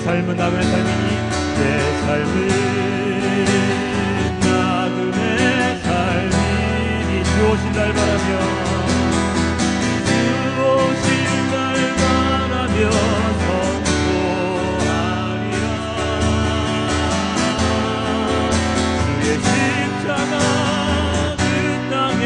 삶은 나그네 삶이니 내 삶은 나그네 삶이니 주 오실 날 바라며 주 오실 날 바라며 선포하리라. 주의 십자가 그 땅에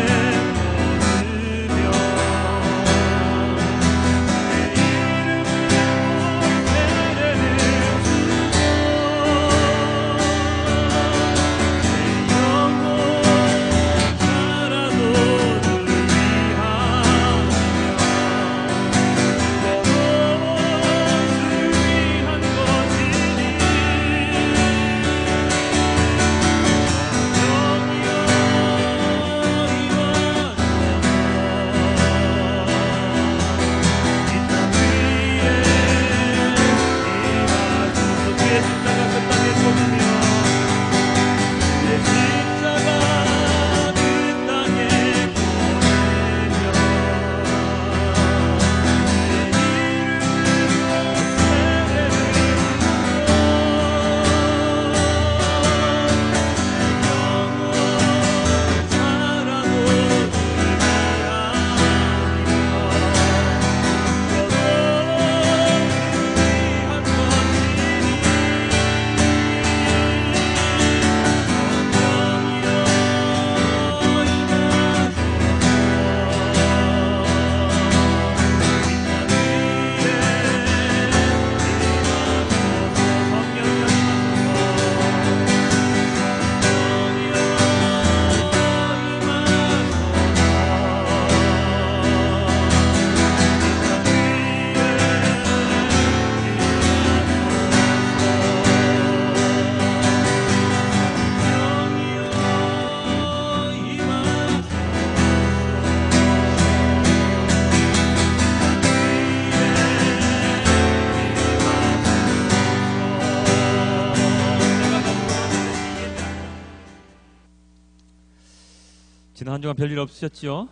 지난 한 주간 별일 없으셨지요?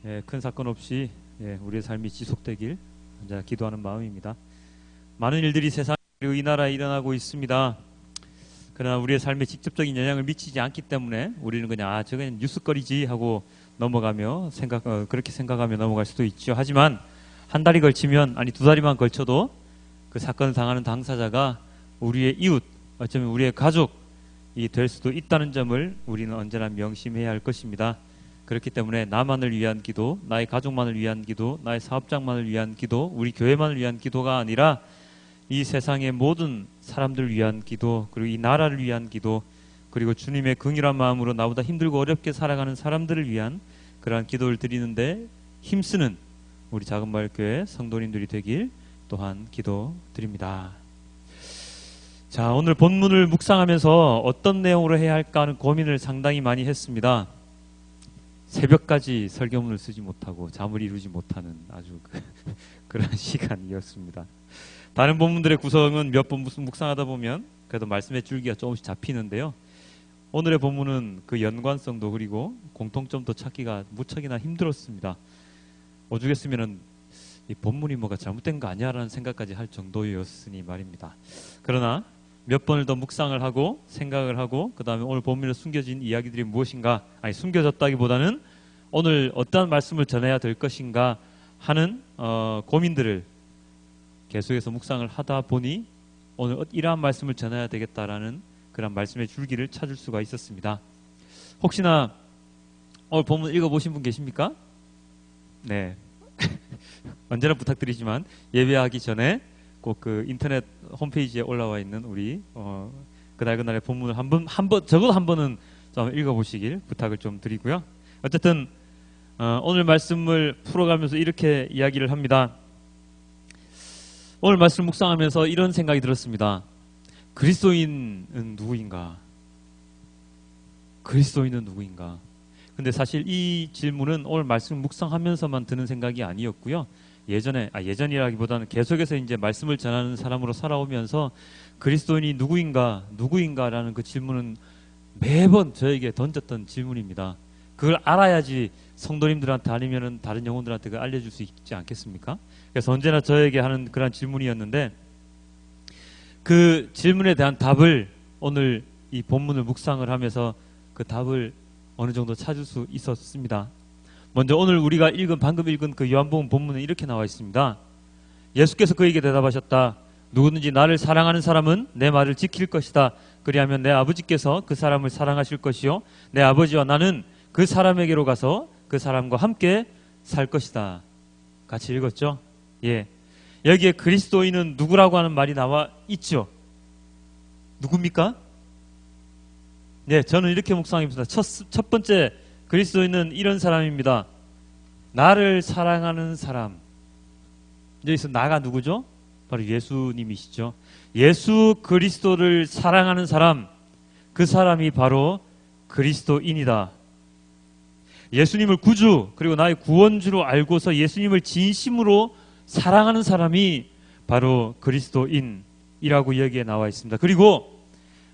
예, 큰 사건 없이 우리의 삶이 지속되길 언제나 기도하는 마음입니다. 많은 일들이 세상에 이 나라에 일어나고 있습니다. 그러나 우리의 삶에 직접적인 영향을 미치지 않기 때문에 우리는 그냥 저건 뉴스거리지 하고 넘어가며 그렇게 생각하며 넘어갈 수도 있죠. 하지만 한 달이 걸치면, 아니 두 달이만 걸쳐도 그 사건을 당하는 당사자가 우리의 이웃, 어쩌면 우리의 가족이 될 수도 있다는 점을 우리는 언제나 명심해야 할 것입니다. 그렇기 때문에 나만을 위한 기도, 나의 가족만을 위한 기도, 나의 사업장만을 위한 기도, 우리 교회만을 위한 기도가 아니라 이 세상의 모든 사람들을 위한 기도, 그리고 이 나라를 위한 기도, 그리고 주님의 긍휼한 마음으로 나보다 힘들고 어렵게 살아가는 사람들을 위한 그러한 기도를 드리는데 힘쓰는 우리 작은마을교회 성도님들이 되길 또한 기도드립니다. 자, 오늘 본문을 묵상하면서 어떤 내용으로 해야 할까 하는 고민을 상당히 많이 했습니다. 새벽까지 설교문을 쓰지 못하고 잠을 이루지 못하는 아주 그런 시간이었습니다. 다른 본문들의 구성은 몇 번 묵상하다 보면 그래도 말씀의 줄기가 조금씩 잡히는데요. 오늘의 본문은 그 연관성도 그리고 공통점도 찾기가 무척이나 힘들었습니다. 오죽했으면 이 본문이 뭐가 잘못된 거 아니야 라는 생각까지 할 정도였으니 말입니다. 그러나 몇 번을 더 묵상을 하고 생각을 하고 그 다음에 오늘 본문에 숨겨진 이야기들이 무엇인가, 아니 숨겨졌다기보다는 오늘 어떠한 말씀을 전해야 될 것인가 하는 고민들을 계속해서 묵상을 하다 보니 오늘 이러한 말씀을 전해야 되겠다라는 그런 말씀의 줄기를 찾을 수가 있었습니다. 혹시나 오늘 본문 읽어보신 분 계십니까? 네. 언제나 부탁드리지만 예배하기 전에 꼭 그 인터넷 홈페이지에 올라와 있는 우리 그날의 본문을 적어도 한 번은 좀 읽어보시길 부탁을 좀 드리고요. 어쨌든 오늘 말씀을 풀어가면서 이렇게 이야기를 합니다. 오늘 말씀 묵상하면서 이런 생각이 들었습니다. 그리스도인은 누구인가? 그리스도인은 누구인가? 근데 사실 이 질문은 오늘 말씀 묵상하면서만 드는 생각이 아니었고요. 예전이라기보다는 계속해서 이제 말씀을 전하는 사람으로 살아오면서 그리스도인이 누구인가라는 그 질문은 매번 저에게 던졌던 질문입니다. 그걸 알아야지 성도님들한테 아니면은 다른 영혼들한테 그걸 알려줄 수 있지 않겠습니까? 그래서 언제나 저에게 하는 그런 질문이었는데 그 질문에 대한 답을 오늘 이 본문을 묵상을 하면서 그 답을 어느 정도 찾을 수 있었습니다. 먼저 오늘 우리가 방금 읽은 그 요한복음 본문은 이렇게 나와 있습니다. 예수께서 그에게 대답하셨다. 누구든지 나를 사랑하는 사람은 내 말을 지킬 것이다. 그리하면 내 아버지께서 그 사람을 사랑하실 것이요 내 아버지와 나는 그 사람에게로 가서 그 사람과 함께 살 것이다. 같이 읽었죠? 예. 여기에 그리스도인은 누구라고 하는 말이 나와 있죠. 누굽니까? 네, 저는 이렇게 묵상합니다. 첫 번째 그리스도인은 이런 사람입니다. 나를 사랑하는 사람. 여기서 나가 누구죠? 바로 예수님이시죠. 예수 그리스도를 사랑하는 사람, 그 사람이 바로 그리스도인이다. 예수님을 구주 그리고 나의 구원주로 알고서 예수님을 진심으로 사랑하는 사람이 바로 그리스도인이라고 여기에 나와 있습니다. 그리고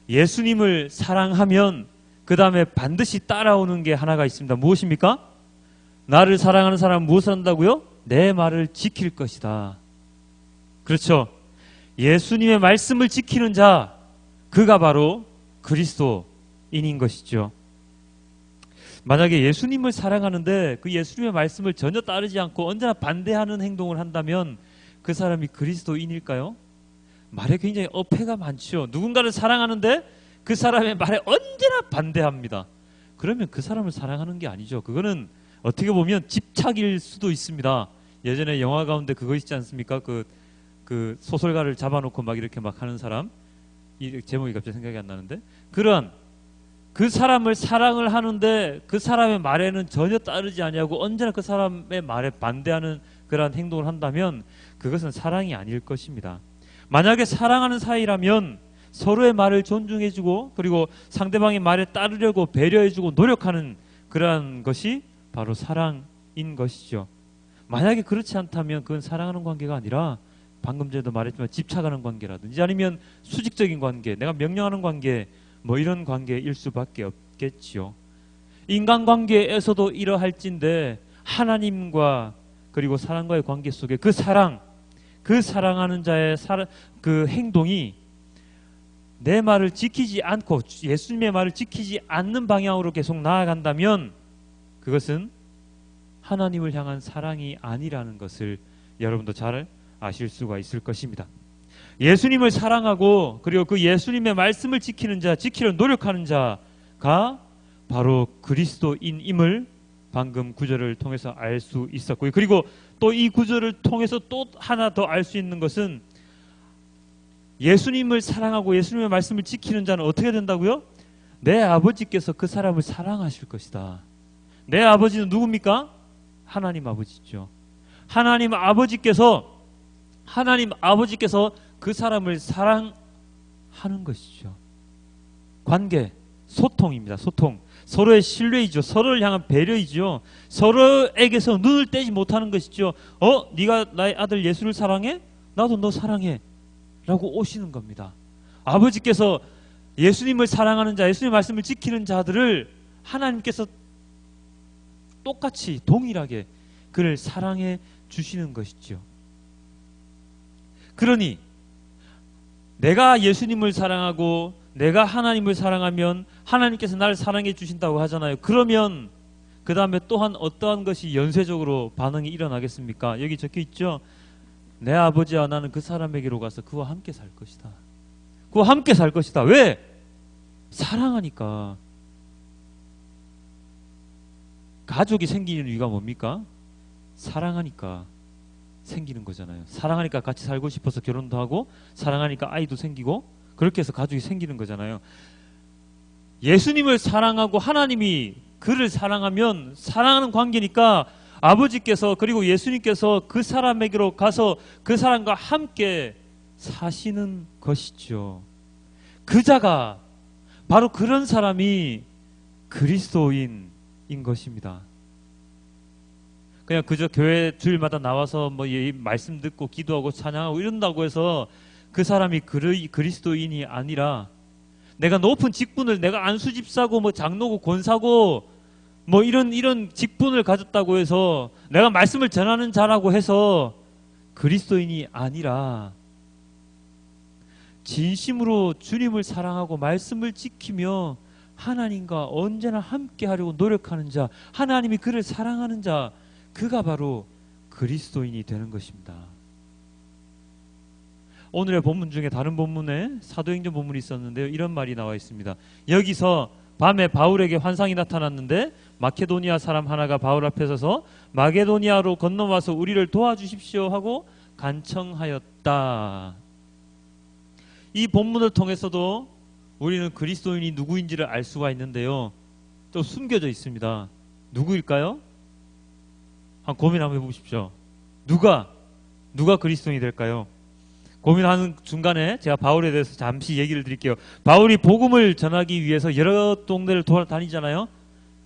예수님을 사랑하면 그 다음에 반드시 따라오는 게 하나가 있습니다. 무엇입니까? 나를 사랑하는 사람은 무엇을 한다고요? 내 말을 지킬 것이다. 그렇죠. 예수님의 말씀을 지키는 자, 그가 바로 그리스도인인 것이죠. 만약에 예수님을 사랑하는데 그 예수님의 말씀을 전혀 따르지 않고 언제나 반대하는 행동을 한다면 그 사람이 그리스도인일까요? 말에 굉장히 어폐가 많죠. 누군가를 사랑하는데 그 사람의 말에 언제나 반대합니다. 그러면 그 사람을 사랑하는 게 아니죠. 그거는 어떻게 보면 집착일 수도 있습니다. 예전에 영화 가운데 그거 있지 않습니까? 그 소설가를 잡아놓고 막 이렇게 막 하는 사람, 이 제목이 갑자기 생각이 안 나는데, 그런 그 사람을 사랑을 하는데 그 사람의 말에는 전혀 따르지 아니하고 언제나 그 사람의 말에 반대하는 그러한 행동을 한다면 그것은 사랑이 아닐 것입니다. 만약에 사랑하는 사이라면 서로의 말을 존중해주고 그리고 상대방의 말에 따르려고 배려해주고 노력하는 그러한 것이 바로 사랑인 것이죠. 만약에 그렇지 않다면 그건 사랑하는 관계가 아니라 방금 전에도 말했지만 집착하는 관계라든지 아니면 수직적인 관계, 내가 명령하는 관계, 뭐 이런 관계일 수밖에 없겠지요. 인간관계에서도 이러할진데 하나님과 그리고 사람과의 관계 속에 그 사랑하는 자의 그 행동이 내 말을 지키지 않고 예수님의 말을 지키지 않는 방향으로 계속 나아간다면 그것은 하나님을 향한 사랑이 아니라는 것을 여러분도 잘 아실 수가 있을 것입니다. 예수님을 사랑하고 그리고 그 예수님의 말씀을 지키는 자, 지키려 노력하는 자가 바로 그리스도인임을 방금 구절을 통해서 알 수 있었고요. 그리고 또 이 구절을 통해서 또 하나 더 알 수 있는 것은 예수님을 사랑하고 예수님의 말씀을 지키는 자는 어떻게 된다고요? 내 아버지께서 그 사람을 사랑하실 것이다. 내 아버지는 누굽니까? 하나님 아버지죠. 하나님 아버지께서 그 사람을 사랑하는 것이죠. 관계, 소통입니다. 소통. 서로의 신뢰이죠. 서로를 향한 배려이죠. 서로에게서 눈을 떼지 못하는 것이죠. 네가 나의 아들 예수를 사랑해? 나도 너 사랑해. 라고 오시는 겁니다. 아버지께서 예수님을 사랑하는 자, 예수님의 말씀을 지키는 자들을 하나님께서 똑같이 동일하게 그를 사랑해 주시는 것이죠. 그러니 내가 예수님을 사랑하고 내가 하나님을 사랑하면 하나님께서 나를 사랑해 주신다고 하잖아요. 그러면 그 다음에 또한 어떠한 것이 연쇄적으로 반응이 일어나겠습니까? 여기 적혀 있죠. 내 아버지와 나는 그 사람에게로 가서 그와 함께 살 것이다. 그와 함께 살 것이다. 왜? 사랑하니까. 가족이 생기는 이유가 뭡니까? 사랑하니까 생기는 거잖아요. 사랑하니까 같이 살고 싶어서 결혼도 하고 사랑하니까 아이도 생기고 그렇게 해서 가족이 생기는 거잖아요. 예수님을 사랑하고 하나님이 그를 사랑하면 사랑하는 관계니까 아버지께서 그리고 예수님께서 그 사람에게로 가서 그 사람과 함께 사시는 것이죠. 그자가 바로 그런 사람이 그리스도인인 것입니다. 그냥 그저 교회 주일마다 나와서 뭐 말씀 듣고 기도하고 찬양하고 이런다고 해서 그 사람이 그리스도인이 아니라 내가 높은 직분을 내가 안수집사고 뭐 장로고 권사고 뭐 이런 직분을 가졌다고 해서 내가 말씀을 전하는 자라고 해서 그리스도인이 아니라 진심으로 주님을 사랑하고 말씀을 지키며 하나님과 언제나 함께 하려고 노력하는 자, 하나님이 그를 사랑하는 자, 그가 바로 그리스도인이 되는 것입니다. 오늘의 본문 중에 다른 본문에 사도행전 본문이 있었는데요, 이런 말이 나와 있습니다. 여기서 밤에 바울에게 환상이 나타났는데 마케도니아 사람 하나가 바울 앞에 서서 마게도니아로 건너와서 우리를 도와주십시오 하고 간청하였다. 이 본문을 통해서도 우리는 그리스도인이 누구인지를 알 수가 있는데요, 또 숨겨져 있습니다. 누구일까요? 한번 고민 한번 해보십시오. 누가 그리스도인이 될까요? 고민하는 중간에 제가 바울에 대해서 잠시 얘기를 드릴게요. 바울이 복음을 전하기 위해서 여러 동네를 돌아다니잖아요.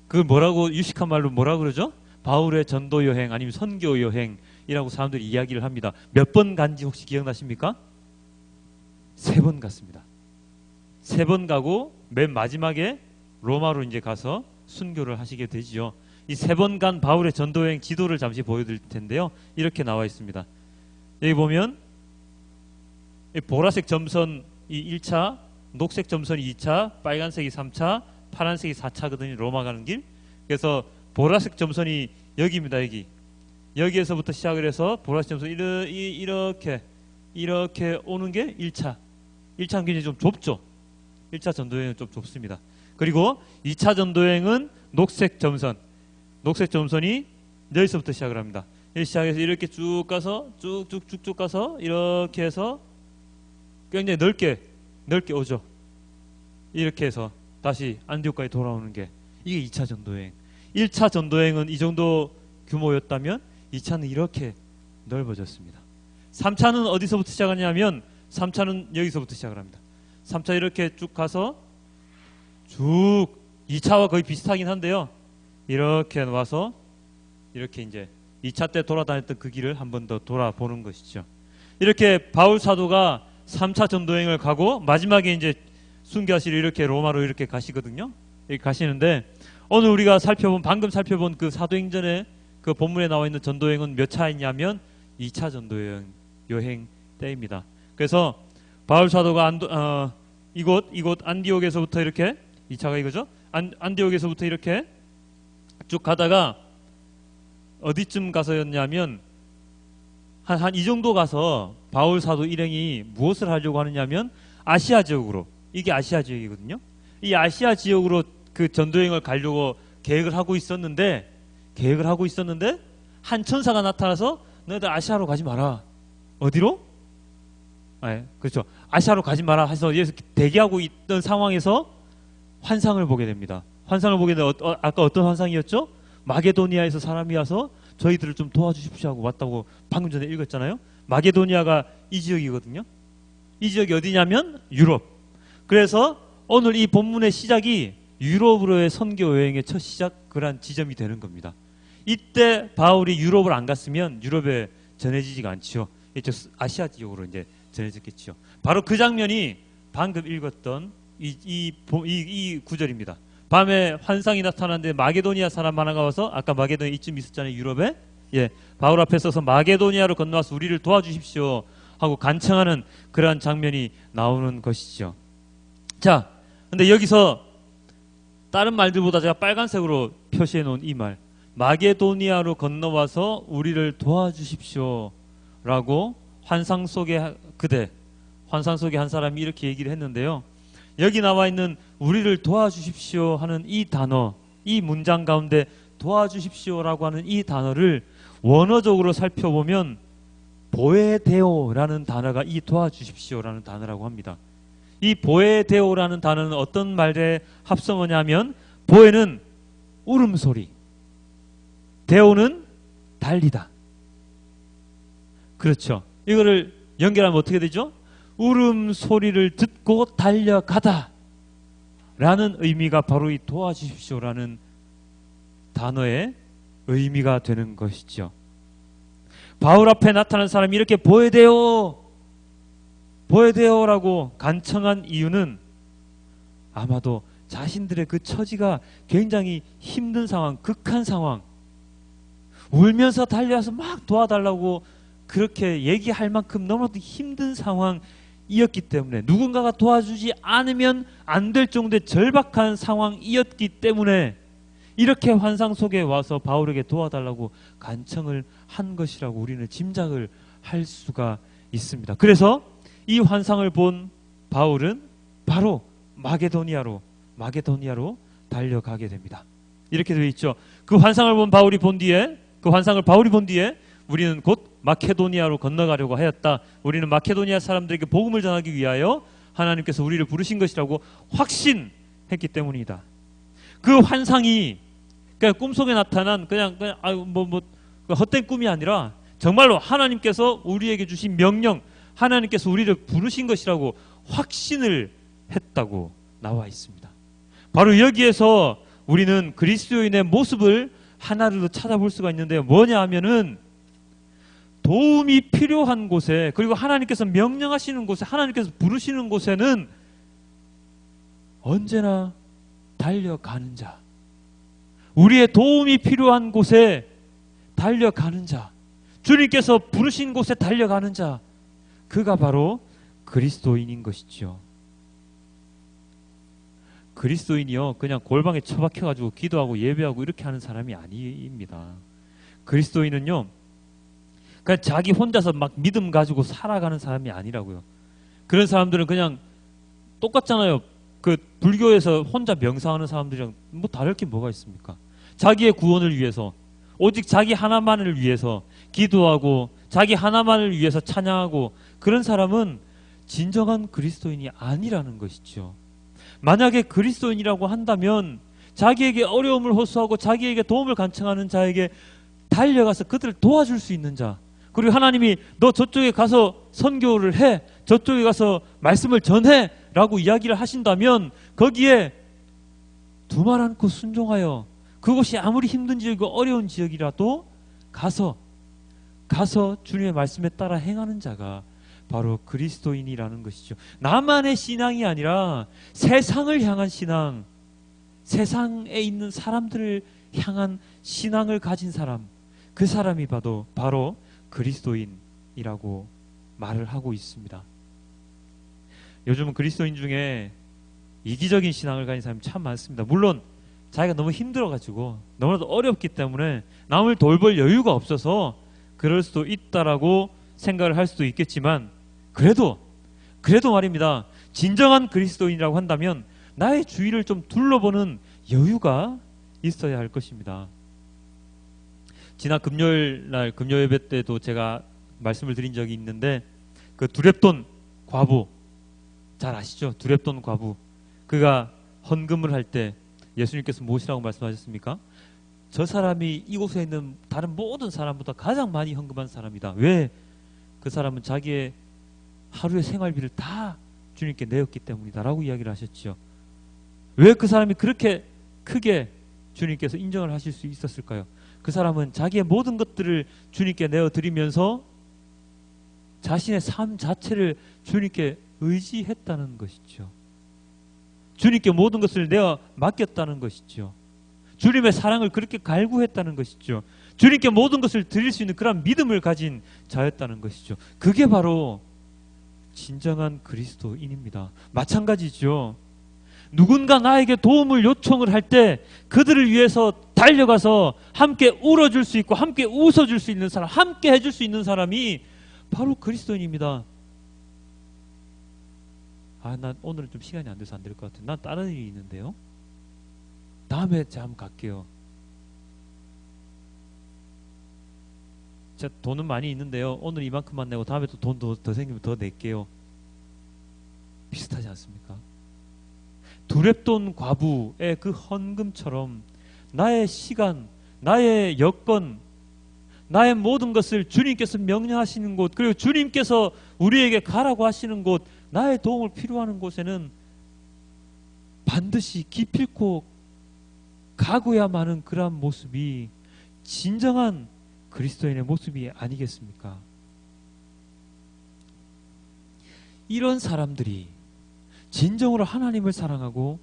그걸 뭐라고, 유식한 말로 뭐라 그러죠? 바울의 전도 여행 아니면 선교 여행이라고 사람들이 이야기를 합니다. 몇 번 간지 혹시 기억나십니까? 3번 갔습니다. 3번 가고 맨 마지막에 로마로 이제 가서 순교를 하시게 되지요. 이 3번 간 바울의 전도 여행 지도를 잠시 보여드릴 텐데요, 이렇게 나와 있습니다. 여기 보면 이 보라색 점선이 1차, 녹색 점선이 2차, 빨간색이 3차, 파란색이 4차거든요. 로마 가는 길. 그래서 보라색 점선이 여기입니다. 여기에서부터 시작을 해서 보라색 점선 이렇게 오는 게 1차. 1차는 굉장히 좀 좁죠. 1차 전도여행은 좀 좁습니다. 그리고 2차 전도여행은 녹색 점선. 녹색 점선이 여기서부터 시작을 합니다. 여기 시작해서 이렇게 쭉 가서 쭉쭉쭉쭉 가서 이렇게 해서 굉장히 넓게 오죠. 이렇게 해서 다시 안디옥까지 돌아오는 게 이게 2차 전도여행. 1차 전도여행은 이 정도 규모였다면 2차는 이렇게 넓어졌습니다. 3차는 어디서부터 시작하냐면 3차는 여기서부터 시작을 합니다. 3차 이렇게 쭉 가서 쭉 2차와 거의 비슷하긴 한데요, 이렇게 와서 이렇게 이제 2차 때 돌아다녔던 그 길을 한 번 더 돌아보는 것이죠. 이렇게 바울 사도가 3차 전도여행을 가고 마지막에 이제 순교하시러 이렇게 로마로 이렇게 가시거든요. 이렇게 가시는데 오늘 우리가 방금 살펴본 그 사도행전의 그 본문에 나와 있는 전도여행은 몇 차이냐면 2차 전도여행 때입니다. 그래서 바울 사도가 이곳 안디옥에서부터 이렇게 2차가 이거죠. 안디옥에서부터 이렇게 쭉 가다가 어디쯤 가서였냐면 한 이 정도 가서 바울 사도 일행이 무엇을 하려고 하느냐면 아시아 지역으로, 이게 아시아 지역이거든요. 이 아시아 지역으로 그 전도여행을 가려고 계획을 하고 있었는데 한 천사가 나타나서 너희들 아시아로 가지 마라. 어디로? 그렇죠. 아시아로 가지 마라 해서 여기서 대기하고 있던 상황에서 환상을 보게 됩니다. 환상을 보게 되는데 아까 어떤 환상이었죠? 마게도니아에서 사람이 와서 저희들을 좀 도와주십시오 하고 왔다고 방금 전에 읽었잖아요. 마게도니아가 이 지역이거든요. 이 지역이 어디냐면 유럽. 그래서 오늘 이 본문의 시작이 유럽으로의 선교 여행의 첫 시작, 그런 지점이 되는 겁니다. 이때 바울이 유럽을 안 갔으면 유럽에 전해지지가 않죠. 아시아 지역으로 이제 전해졌겠죠. 바로 그 장면이 방금 읽었던 이 구절입니다. 밤에 환상이 나타났는데 마게도니아 사람 하나가 와서, 아까 마게도니아 이쯤 있었잖아요, 유럽에. 바울 앞에 서서 마게도니아로 건너와서 우리를 도와주십시오 하고 간청하는 그러한 장면이 나오는 것이죠. 자, 근데 여기서 다른 말들보다 제가 빨간색으로 표시해 놓은 이 말, 마게도니아로 건너와서 우리를 도와주십시오 라고 환상 속의 한 사람이 이렇게 얘기를 했는데요, 여기 나와 있는 우리를 도와주십시오 하는 이 단어, 이 문장 가운데 도와주십시오라고 하는 이 단어를 원어적으로 살펴보면 보에데오라는 단어가 이 도와주십시오라는 단어라고 합니다. 이 보에데오라는 단어는 어떤 말의 합성어냐면, 보에는 울음소리, 데오는 달리다. 그렇죠. 이거를 연결하면 어떻게 되죠? 울음소리를 듣고 달려가다 라는 의미가 바로 이 도와주십시오라는 단어의 의미가 되는 것이죠. 바울 앞에 나타난 사람이 이렇게 보여대요라고 간청한 이유는 아마도 자신들의 그 처지가 굉장히 힘든 상황, 극한 상황, 울면서 달려와서 막 도와달라고 그렇게 얘기할 만큼 너무나도 힘든 상황, 상황이었기 때문에, 누군가가 도와주지 않으면 안 될 정도의 절박한 상황이었기 때문에 이렇게 환상 속에 와서 바울에게 도와달라고 간청을 한 것이라고 우리는 짐작을 할 수가 있습니다. 그래서 이 환상을 본 바울은 바로 마게도니아로 달려가게 됩니다. 이렇게 되어 있죠. 그 환상을 바울이 본 뒤에 우리는 곧 마케도니아로 건너가려고 하였다. 우리는 마케도니아 사람들에게 복음을 전하기 위하여 하나님께서 우리를 부르신 것이라고 확신했기 때문이다. 그 환상이 그냥 꿈속에 나타난 그냥 헛된 꿈이 아니라 정말로 하나님께서 우리에게 주신 명령, 하나님께서 우리를 부르신 것이라고 확신을 했다고 나와 있습니다. 바로 여기에서 우리는 그리스도인의 모습을 하나를 더 찾아볼 수가 있는데요. 뭐냐 하면은 도움이 필요한 곳에, 그리고 하나님께서 명령하시는 곳에, 하나님께서 부르시는 곳에는 언제나 달려가는 자, 우리의 도움이 필요한 곳에 달려가는 자, 주님께서 부르신 곳에 달려가는 자, 그가 바로 그리스도인인 것이죠. 그리스도인이요, 그냥 골방에 처박혀가지고 기도하고 예배하고 이렇게 하는 사람이 아닙니다. 그리스도인은요, 그냥 자기 혼자서 막 믿음 가지고 살아가는 사람이 아니라고요. 그런 사람들은 그냥 똑같잖아요. 그 불교에서 혼자 명상하는 사람들이랑 뭐 다를 게 뭐가 있습니까? 자기의 구원을 위해서, 오직 자기 하나만을 위해서 기도하고 자기 하나만을 위해서 찬양하고, 그런 사람은 진정한 그리스도인이 아니라는 것이죠. 만약에 그리스도인이라고 한다면 자기에게 어려움을 호소하고 자기에게 도움을 간청하는 자에게 달려가서 그들을 도와줄 수 있는 자, 그리고 하나님이 너 저쪽에 가서 선교를 해, 저쪽에 가서 말씀을 전해 라고 이야기를 하신다면 거기에 두말 않고 순종하여, 그곳이 아무리 힘든 지역이고 어려운 지역이라도 가서 주님의 말씀에 따라 행하는 자가 바로 그리스도인이라는 것이죠. 나만의 신앙이 아니라 세상을 향한 신앙, 세상에 있는 사람들을 향한 신앙을 가진 사람, 그 사람이 바로 그리스도인이라고 말을 하고 있습니다. 요즘은 그리스도인 중에 이기적인 신앙을 가진 사람이 참 많습니다. 물론 자기가 너무 힘들어가지고 너무나도 어렵기 때문에 남을 돌볼 여유가 없어서 그럴 수도 있다라고 생각을 할 수도 있겠지만, 그래도 말입니다. 진정한 그리스도인이라고 한다면 나의 주위를 좀 둘러보는 여유가 있어야 할 것입니다. 지난 금요일 날 금요 예배 때도 제가 말씀을 드린 적이 있는데, 그 두렙돈 과부 잘 아시죠? 두렙돈 과부, 그가 헌금을 할 때 예수님께서 무엇이라고 말씀하셨습니까? 저 사람이 이곳에 있는 다른 모든 사람보다 가장 많이 헌금한 사람이다. 왜? 그 사람은 자기의 하루의 생활비를 다 주님께 내었기 때문이다 라고 이야기를 하셨죠. 왜 그 사람이 그렇게 크게 주님께서 인정을 하실 수 있었을까요? 그 사람은 자기의 모든 것들을 주님께 내어드리면서 자신의 삶 자체를 주님께 의지했다는 것이죠. 주님께 모든 것을 내어 맡겼다는 것이죠. 주님의 사랑을 그렇게 갈구했다는 것이죠. 주님께 모든 것을 드릴 수 있는 그런 믿음을 가진 자였다는 것이죠. 그게 바로 진정한 그리스도인입니다. 마찬가지죠. 누군가 나에게 도움을 요청을 할 때 그들을 위해서 달려가서 함께 울어줄 수 있고 함께 웃어줄 수 있는 사람, 함께 해줄 수 있는 사람이 바로 그리스도인입니다. 난 오늘은 좀 시간이 안 돼서 안 될 것 같아요. 난 다른 일이 있는데요. 다음에 제가 한번 갈게요. 제가 돈은 많이 있는데요. 오늘 이만큼만 내고 다음에 또 돈 더 생기면 더 낼게요. 비슷하지 않습니까? 두렙돈 과부의 그 헌금처럼 나의 시간, 나의 여건, 나의 모든 것을 주님께서 명령하시는 곳, 그리고 주님께서 우리에게 가라고 하시는 곳, 나의 도움을 필요하는 곳에는 반드시 기필코 가고야만 하는 그러한 모습이 진정한 그리스도인의 모습이 아니겠습니까? 이런 사람들이 진정으로 하나님을 사랑하고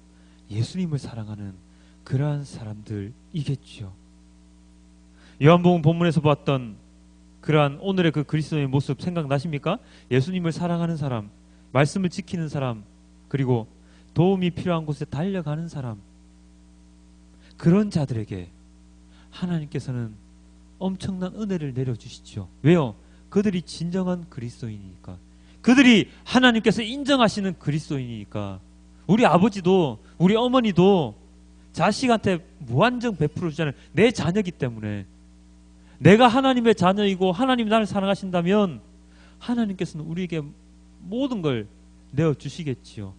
예수님을 사랑하는 그러한 사람들이겠죠. 요한복음 본문에서 봤던 그러한 오늘의 그 그리스도의 모습 생각나십니까? 예수님을 사랑하는 사람, 말씀을 지키는 사람, 그리고 도움이 필요한 곳에 달려가는 사람, 그런 자들에게 하나님께서는 엄청난 은혜를 내려주시죠. 왜요? 그들이 진정한 그리스도인이니까. 그들이 하나님께서 인정하시는 그리스도인이니까. 우리 아버지도 우리 어머니도 자식한테 무한정 베풀어 주잖아요. 내 자녀이기 때문에. 내가 하나님의 자녀이고 하나님이 나를 사랑하신다면 하나님께서는 우리에게 모든 걸 내어주시겠지요.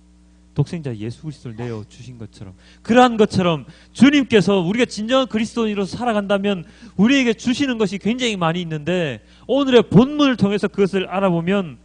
독생자 예수 그리스도를 내어주신 것처럼. 그러한 것처럼 주님께서 우리가 진정한 그리스도인으로서 살아간다면 우리에게 주시는 것이 굉장히 많이 있는데, 오늘의 본문을 통해서 그것을 알아보면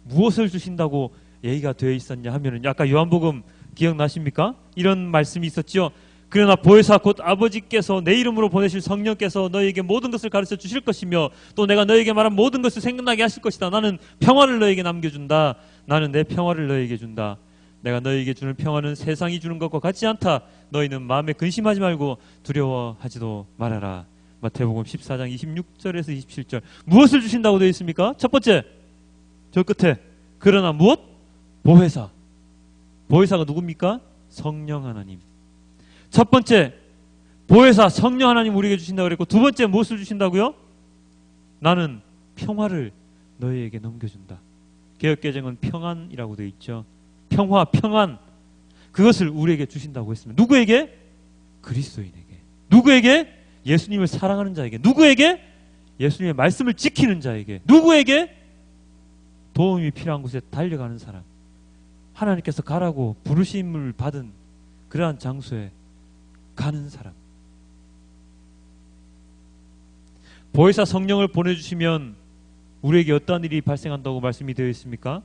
무엇을 주신다고 얘기가 되어 있었냐 하면은, 아까 요한복음 기억나십니까? 이런 말씀이 있었죠. 그러나 보혜사 곧 아버지께서 내 이름으로 보내실 성령께서 너희에게 모든 것을 가르쳐 주실 것이며 또 내가 너희에게 말한 모든 것을 생각나게 하실 것이다. 나는 평화를 너희에게 남겨준다. 나는 내 평화를 너희에게 준다. 내가 너희에게 주는 평화는 세상이 주는 것과 같지 않다. 너희는 마음에 근심하지 말고 두려워하지도 말아라. 마태복음 14장 26절에서 27절. 무엇을 주신다고 되어 있습니까? 첫 번째, 저 끝에 그러나 무엇? 보혜사. 보혜사가 누굽니까? 성령 하나님. 첫 번째, 보혜사 성령 하나님 우리에게 주신다고 그랬고, 두 번째 무엇을 주신다고요? 나는 평화를 너희에게 넘겨준다. 개역개정은 평안이라고 되어 있죠. 평화, 평안, 그것을 우리에게 주신다고 했습니다. 누구에게? 그리스도인에게. 누구에게? 예수님을 사랑하는 자에게. 누구에게? 예수님의 말씀을 지키는 자에게. 누구에게? 도움이 필요한 곳에 달려가는 사람. 하나님께서 가라고 부르심을 받은 그러한 장소에 가는 사람. 보혜사 성령을 보내주시면 우리에게 어떠한 일이 발생한다고 말씀이 되어 있습니까?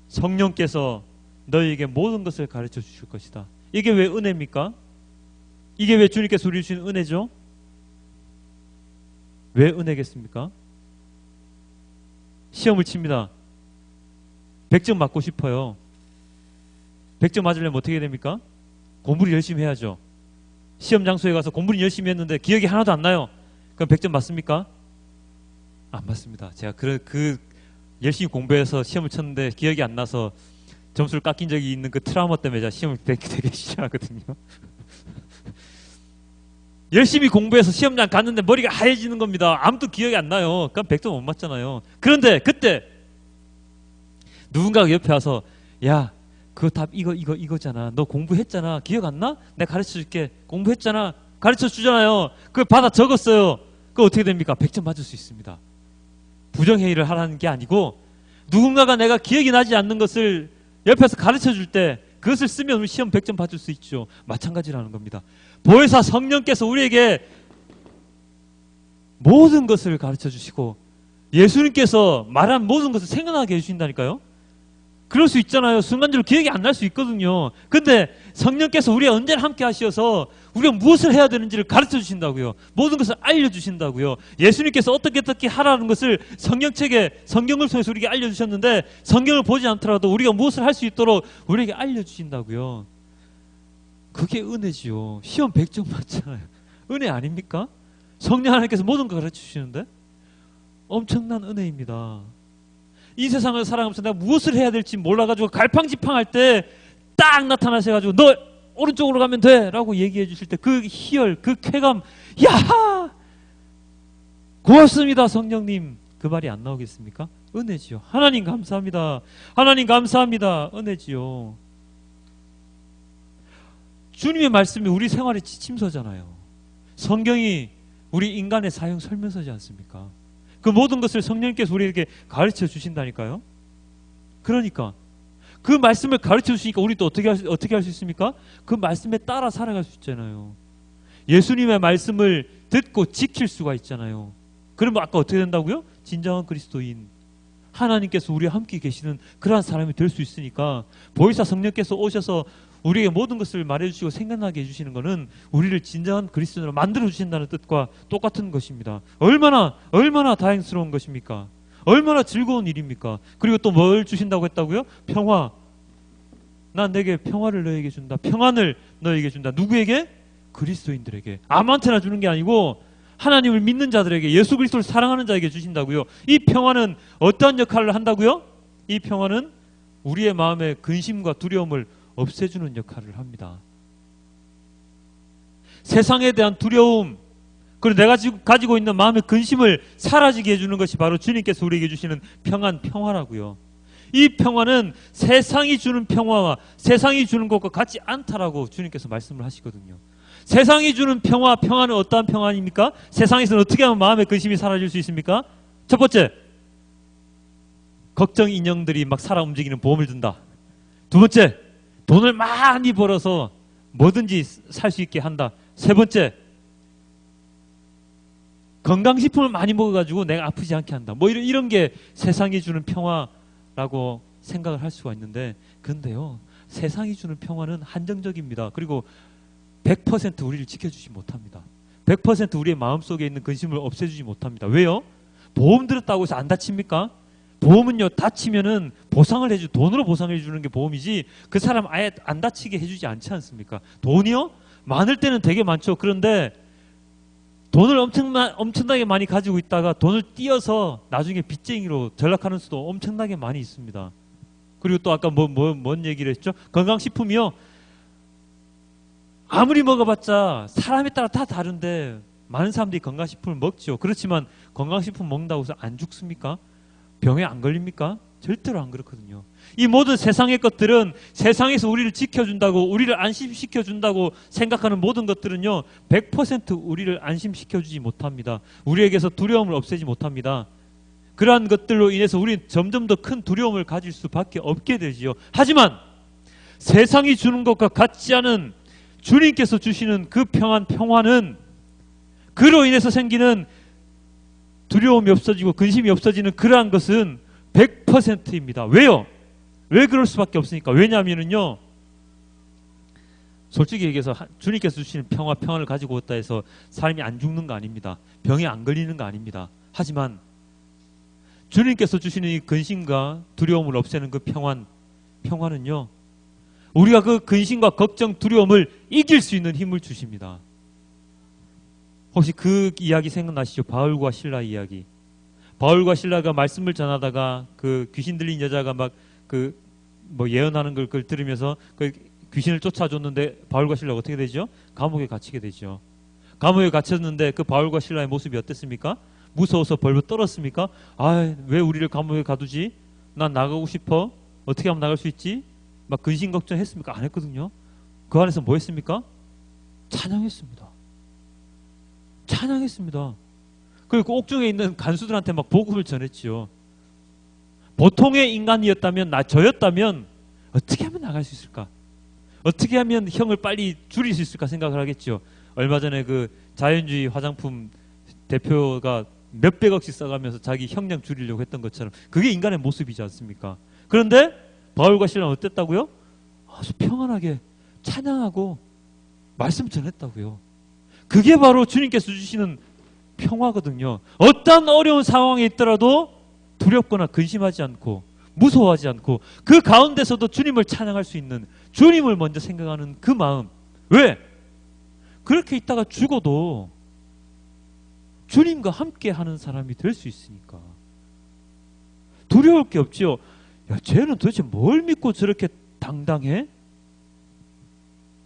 성령께서 너희에게 모든 것을 가르쳐 주실 것이다. 이게 왜 은혜입니까? 이게 왜 주님께서 우리 주신 은혜죠? 왜 은혜겠습니까? 시험을 칩니다. 100점 맞고 싶어요. 100점 맞으려면 어떻게 해야 됩니까? 공부를 열심히 해야죠. 시험 장소에 가서 공부를 열심히 했는데 기억이 하나도 안 나요. 그럼 100점 맞습니까? 안 맞습니다. 제가 열심히 공부해서 시험을 쳤는데 기억이 안 나서 점수를 깎인 적이 있는 그 트라우마 때문에 제가 시험을 되게 싫어하거든요. 열심히 공부해서 시험장 갔는데 머리가 하얘지는 겁니다. 아무도 기억이 안 나요. 그럼 100점 못 맞잖아요. 그런데 그때 누군가가 옆에 와서, 야, 그 답 이거잖아. 너 공부했잖아. 기억 안 나? 내가 가르쳐 줄게. 공부했잖아. 가르쳐 주잖아요. 그걸 받아 적었어요. 그거 어떻게 됩니까? 100점 맞을 수 있습니다. 부정행위를 하라는 게 아니고, 누군가가 내가 기억이 나지 않는 것을 옆에서 가르쳐 줄 때 그것을 쓰면 우리 시험 100점 받을 수 있죠. 마찬가지라는 겁니다. 보혜사 성령께서 우리에게 모든 것을 가르쳐 주시고 예수님께서 말한 모든 것을 생각나게 해주신다니까요. 그럴 수 있잖아요. 순간적으로 기억이 안 날 수 있거든요. 근데 성령께서 우리와 언제나 함께 하셔서 우리가 무엇을 해야 되는지를 가르쳐 주신다고요. 모든 것을 알려주신다고요. 예수님께서 어떻게 하라는 것을 성경책에, 성경을 통해서 우리에게 알려주셨는데, 성경을 보지 않더라도 우리가 무엇을 할 수 있도록 우리에게 알려주신다고요. 그게 은혜지요. 시험 100점 맞잖아요. 은혜 아닙니까? 성령 하나님께서 모든 걸 가르쳐 주시는데 엄청난 은혜입니다. 이 세상을 살아가면서 내가 무엇을 해야 될지 몰라가지고 갈팡질팡할 때 딱 나타나셔가지고 너 오른쪽으로 가면 돼 라고 얘기해 주실 때 그 희열, 그 쾌감, 야, 고맙습니다 성령님, 그 말이 안 나오겠습니까? 은혜지요. 하나님 감사합니다. 하나님 감사합니다. 은혜지요. 주님의 말씀이 우리 생활의 지침서잖아요. 성경이 우리 인간의 사용 설명서지 않습니까? 그 모든 것을 성령님께서 우리에게 가르쳐 주신다니까요. 그러니까 그 말씀을 가르쳐 주시니까 우리 또 어떻게 할 수 있습니까? 그 말씀에 따라 살아갈 수 있잖아요. 예수님의 말씀을 듣고 지킬 수가 있잖아요. 그러면 아까 어떻게 된다고요? 진정한 그리스도인, 하나님께서 우리와 함께 계시는 그러한 사람이 될 수 있으니까 보혜사 성령께서 오셔서 우리에게 모든 것을 말해주시고 생각나게 해주시는 것은 우리를 진정한 그리스도인으로 만들어주신다는 뜻과 똑같은 것입니다. 얼마나 다행스러운 것입니까? 얼마나 즐거운 일입니까? 그리고 또 뭘 주신다고 했다고요? 평화. 난 내게 평화를 너에게 준다. 평안을 너에게 준다. 누구에게? 그리스도인들에게. 아무한테나 주는 게 아니고 하나님을 믿는 자들에게, 예수 그리스도를 사랑하는 자에게 주신다고요. 이 평화는 어떠한 역할을 한다고요? 이 평화는 우리의 마음의 근심과 두려움을 없애주는 역할을 합니다. 세상에 대한 두려움, 그리고 내가 가지고 있는 마음의 근심을 사라지게 해주는 것이 바로 주님께서 우리에게 주시는 평화라고요. 이 평화는 세상이 주는 평화와 세상이 주는 것과 같지 않다라고 주님께서 말씀을 하시거든요. 세상이 주는 평화는 어떠한 평화입니까? 세상에서는 어떻게 하면 마음의 근심이 사라질 수 있습니까? 첫 번째, 걱정 인형들이 막 살아 움직이는 보험을 든다. 두 번째, 돈을 많이 벌어서 뭐든지 살 수 있게 한다. 세 번째, 건강식품을 많이 먹어가지고 내가 아프지 않게 한다. 뭐 이런 게 세상이 주는 평화라고 생각을 할 수가 있는데, 근데요, 세상이 주는 평화는 한정적입니다. 그리고 100% 우리를 지켜주지 못합니다. 100% 우리의 마음속에 있는 근심을 없애주지 못합니다. 왜요? 보험 들었다고 해서 안 다칩니까? 보험은요, 다치면은 돈으로 보상해 주는 게 보험이지 그 사람 아예 안 다치게 해주지 않지 않습니까? 돈이요? 많을 때는 되게 많죠. 그런데 돈을 엄청나게 많이 가지고 있다가 돈을 띄어서 나중에 빚쟁이로 전락하는 수도 엄청나게 많이 있습니다. 그리고 또 아까 뭔 얘기를 했죠? 건강식품이요. 아무리 먹어봤자 사람에 따라 다 다른데 많은 사람들이 건강식품을 먹죠. 그렇지만 건강식품 먹는다고 해서 안 죽습니까? 병에 안 걸립니까? 절대로 안 그렇거든요. 이 모든 세상의 것들은 세상에서 우리를 지켜준다고, 우리를 안심시켜준다고 생각하는 모든 것들은요, 100% 우리를 안심시켜주지 못합니다. 우리에게서 두려움을 없애지 못합니다. 그러한 것들로 인해서 우리는 점점 더 큰 두려움을 가질 수밖에 없게 되지요. 하지만 세상이 주는 것과 같지 않은 주님께서 주시는 그 평화는 그로 인해서 생기는 두려움이 없어지고 근심이 없어지는 그러한 것은 100%입니다. 왜요? 왜 그럴 수밖에 없으니까. 왜냐하면요, 솔직히 얘기해서 주님께서 주시는 평화를 가지고 왔다 해서 사람이 안 죽는 거 아닙니다. 병에 안 걸리는 거 아닙니다. 하지만 주님께서 주시는 이 근심과 두려움을 없애는 그 평화는요, 우리가 그 근심과 걱정, 두려움을 이길 수 있는 힘을 주십니다. 혹시 그 이야기 생각나시죠? 바울과 신라 이야기. 바울과 신라가 말씀을 전하다가 그 귀신 들린 여자가 막 예언하는 걸 들으면서 그 귀신을 쫓아줬는데 바울과 신라가 어떻게 되죠? 감옥에 갇히게 되죠. 감옥에 갇혔는데 그 바울과 신라의 모습이 어땠습니까? 무서워서 벌벌 떨었습니까? 왜 우리를 감옥에 가두지? 난 나가고 싶어. 어떻게 하면 나갈 수 있지? 막 근심 걱정했습니까? 안 했거든요. 그 안에서 뭐 했습니까? 찬양했습니다. 그리고 옥중에 있는 간수들한테 막 복음을 전했지요. 보통의 인간이었다면, 저였다면 어떻게 하면 나갈 수 있을까? 어떻게 하면 형을 빨리 줄일 수 있을까 생각을 하겠죠. 얼마 전에 그 자연주의 화장품 대표가 몇백억씩 써가면서 자기 형량 줄이려고 했던 것처럼 그게 인간의 모습이지 않습니까? 그런데 바울과 신라는 어땠다고요? 아주 평안하게 찬양하고 말씀 전했다고요. 그게 바로 주님께서 주시는 평화거든요. 어떤 어려운 상황에 있더라도 두렵거나 근심하지 않고 무서워하지 않고 그 가운데서도 주님을 찬양할 수 있는, 주님을 먼저 생각하는 그 마음. 왜? 그렇게 있다가 죽어도 주님과 함께 하는 사람이 될 수 있으니까. 두려울 게 없지요. 야, 쟤는 도대체 뭘 믿고 저렇게 당당해?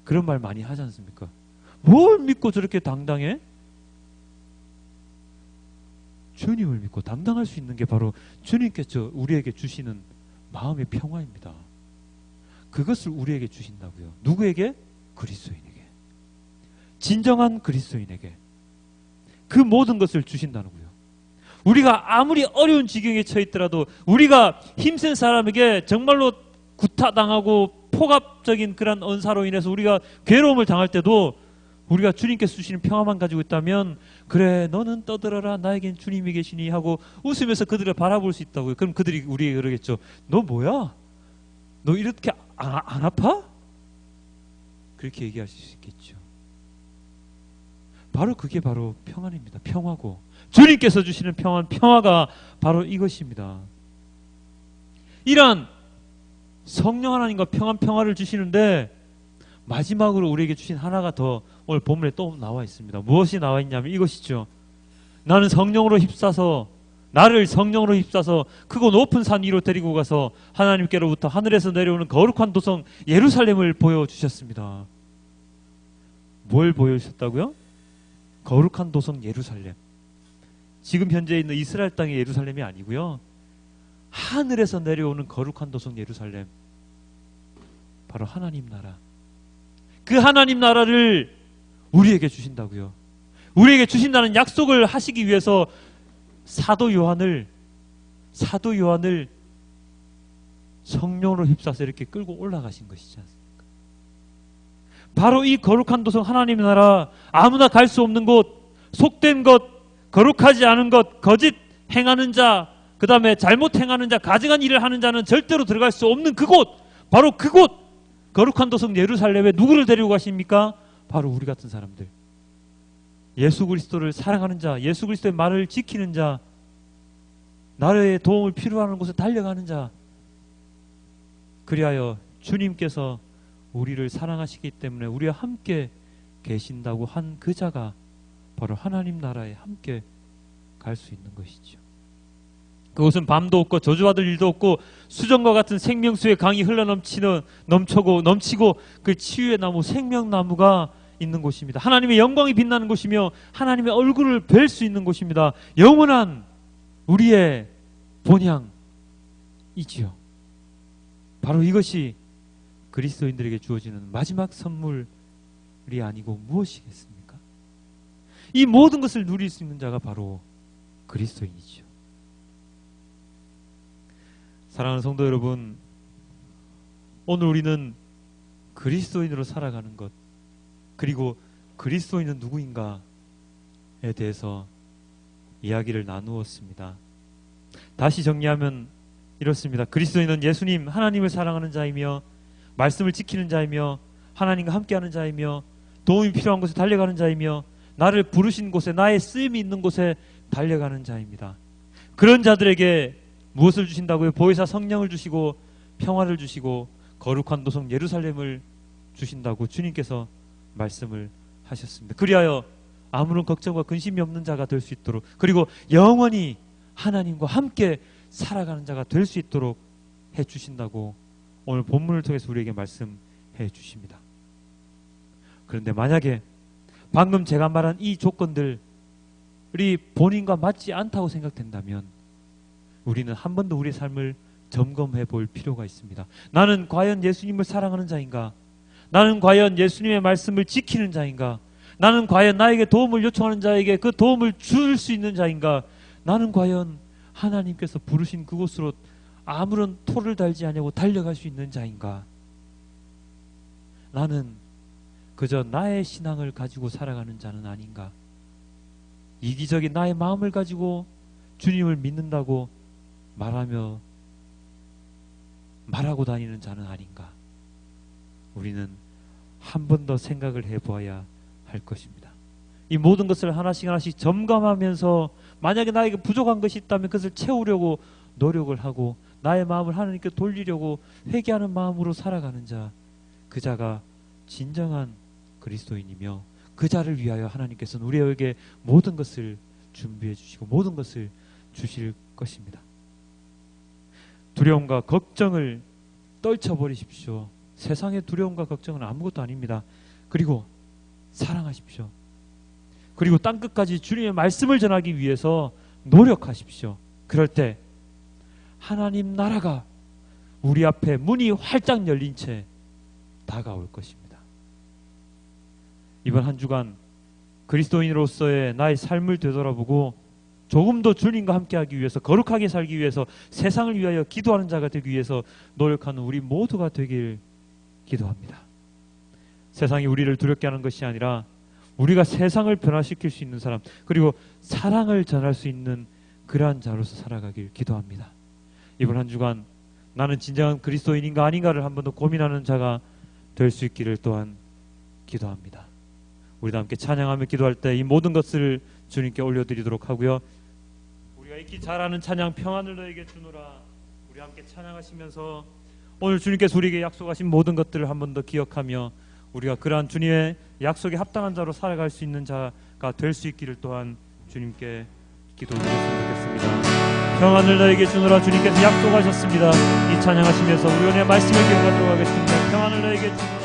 그런 말 많이 하지 않습니까? 뭘 믿고 저렇게 당당해? 주님을 믿고 당당할 수 있는 게 바로 주님께서 우리에게 주시는 마음의 평화입니다. 그것을 우리에게 주신다고요. 누구에게? 그리스도인에게. 진정한 그리스도인에게 그 모든 것을 주신다는 거예요. 우리가 아무리 어려운 지경에 처해 있더라도, 우리가 힘센 사람에게 정말로 구타당하고 폭압적인 그런 언사로 인해서 우리가 괴로움을 당할 때도 우리가 주님께서 주시는 평화만 가지고 있다면, 그래 너는 떠들어라 나에겐 주님이 계시니 하고 웃으면서 그들을 바라볼 수 있다고요. 그럼 그들이 우리에게 그러겠죠. 너 뭐야? 너 이렇게 안 아파? 그렇게 얘기할 수 있겠죠. 바로 그게 바로 평안입니다. 평화고, 주님께서 주시는 평화가 바로 이것입니다. 이러한 성령 하나님과 평화를 주시는데, 마지막으로 우리에게 주신 하나가 더 오늘 본문에 또 나와 있습니다. 무엇이 나와 있냐면 이것이죠. 나는 성령으로 휩싸서 나를 성령으로 휩싸서 크고 높은 산 위로 데리고 가서 하나님께로부터 하늘에서 내려오는 거룩한 도성 예루살렘을 보여주셨습니다. 뭘 보여주셨다고요? 거룩한 도성 예루살렘. 지금 현재 있는 이스라엘 땅의 예루살렘이 아니고요, 하늘에서 내려오는 거룩한 도성 예루살렘, 바로 하나님 나라. 그 하나님 나라를 우리에게 주신다고요. 우리에게 주신다는 약속을 하시기 위해서 사도 요한을 성령으로 휩싸서 이렇게 끌고 올라가신 것이지 않습니까? 바로 이 거룩한 도성 하나님의 나라, 아무나 갈 수 없는 곳, 속된 것, 거룩하지 않은 것, 거짓 행하는 자, 그 다음에 잘못 행하는 자, 가증한 일을 하는 자는 절대로 들어갈 수 없는 그곳, 바로 그곳, 거룩한 도성 예루살렘에 누구를 데리고 가십니까? 바로 우리 같은 사람들. 예수 그리스도를 사랑하는 자, 예수 그리스도의 말을 지키는 자, 나라의 도움을 필요로 하는 곳에 달려가는 자. 그리하여 주님께서 우리를 사랑하시기 때문에 우리와 함께 계신다고 한 그 자가 바로 하나님 나라에 함께 갈 수 있는 것이죠. 그곳은 밤도 없고 저주받을 일도 없고 수정과 같은 생명수의 강이 넘치고 그 치유의 나무 생명나무가 있는 곳입니다. 하나님의 영광이 빛나는 곳이며 하나님의 얼굴을 뵐 수 있는 곳입니다. 영원한 우리의 본향이지요. 바로 이것이 그리스도인들에게 주어지는 마지막 선물이 아니고 무엇이겠습니까? 이 모든 것을 누릴 수 있는 자가 바로 그리스도인이죠. 사랑하는 성도 여러분, 오늘 우리는 그리스도인으로 살아가는 것, 그리고 그리스도인은 누구인가에 대해서 이야기를 나누었습니다. 다시 정리하면 이렇습니다. 그리스도인은 예수님, 하나님을 사랑하는 자이며 말씀을 지키는 자이며 하나님과 함께하는 자이며 도움이 필요한 곳에 달려가는 자이며 나를 부르신 곳에, 나의 쓰임이 있는 곳에 달려가는 자입니다. 그런 자들에게 무엇을 주신다고요? 보혜사 성령을 주시고 평화를 주시고 거룩한 도성 예루살렘을 주신다고 주님께서 말씀을 하셨습니다. 그리하여 아무런 걱정과 근심이 없는 자가 될 수 있도록, 그리고 영원히 하나님과 함께 살아가는 자가 될 수 있도록 해주신다고 오늘 본문을 통해서 우리에게 말씀해 주십니다. 그런데 만약에 방금 제가 말한 이 조건들이 본인과 맞지 않다고 생각된다면 우리는 한 번 더 우리의 삶을 점검해 볼 필요가 있습니다. 나는 과연 예수님을 사랑하는 자인가? 나는 과연 예수님의 말씀을 지키는 자인가? 나는 과연 나에게 도움을 요청하는 자에게 그 도움을 줄 수 있는 자인가? 나는 과연 하나님께서 부르신 그곳으로 아무런 토를 달지 않냐고 달려갈 수 있는 자인가? 나는 그저 나의 신앙을 가지고 살아가는 자는 아닌가? 이기적인 나의 마음을 가지고 주님을 믿는다고 말하고 다니는 자는 아닌가? 우리는 한 번 더 생각을 해보아야 할 것입니다. 이 모든 것을 하나씩 점검하면서 만약에 나에게 부족한 것이 있다면 그것을 채우려고 노력을 하고 나의 마음을 하나님께 돌리려고 회개하는 마음으로 살아가는 자, 그 자가 진정한 그리스도인이며 그 자를 위하여 하나님께서는 우리에게 모든 것을 준비해 주시고 모든 것을 주실 것입니다. 두려움과 걱정을 떨쳐버리십시오. 세상의 두려움과 걱정은 아무것도 아닙니다. 그리고 사랑하십시오. 그리고 땅끝까지 주님의 말씀을 전하기 위해서 노력하십시오. 그럴 때 하나님 나라가 우리 앞에 문이 활짝 열린 채 다가올 것입니다. 이번 한 주간 그리스도인으로서의 나의 삶을 되돌아보고 조금 더 주님과 함께하기 위해서, 거룩하게 살기 위해서, 세상을 위하여 기도하는 자가 되기 위해서 노력하는 우리 모두가 되길 기도합니다. 세상이 우리를 두렵게 하는 것이 아니라 우리가 세상을 변화시킬 수 있는 사람, 그리고 사랑을 전할 수 있는 그러한 자로서 살아가길 기도합니다. 이번 한 주간 나는 진정한 그리스도인인가 아닌가를 한 번 더 고민하는 자가 될 수 있기를 또한 기도합니다. 우리도 함께 찬양하며 기도할 때 이 모든 것을 주님께 올려드리도록 하고요. 우리가 익히 잘 아는 찬양 평안을 너에게 주노라, 우리 함께 찬양하시면서 오늘 주님께서 우리에게 약속하신 모든 것들을 한 번 더 기억하며 우리가 그러한 주님의 약속에 합당한 자로 살아갈 수 있는 자가 될 수 있기를 또한 주님께 기도드렸으면 좋겠습니다. 평안을 너에게 주노라 주님께서 약속하셨습니다. 이 찬양하시면서 우리 은혜 말씀을 기록하도록 하겠습니다. 평안을 너에게 주노라.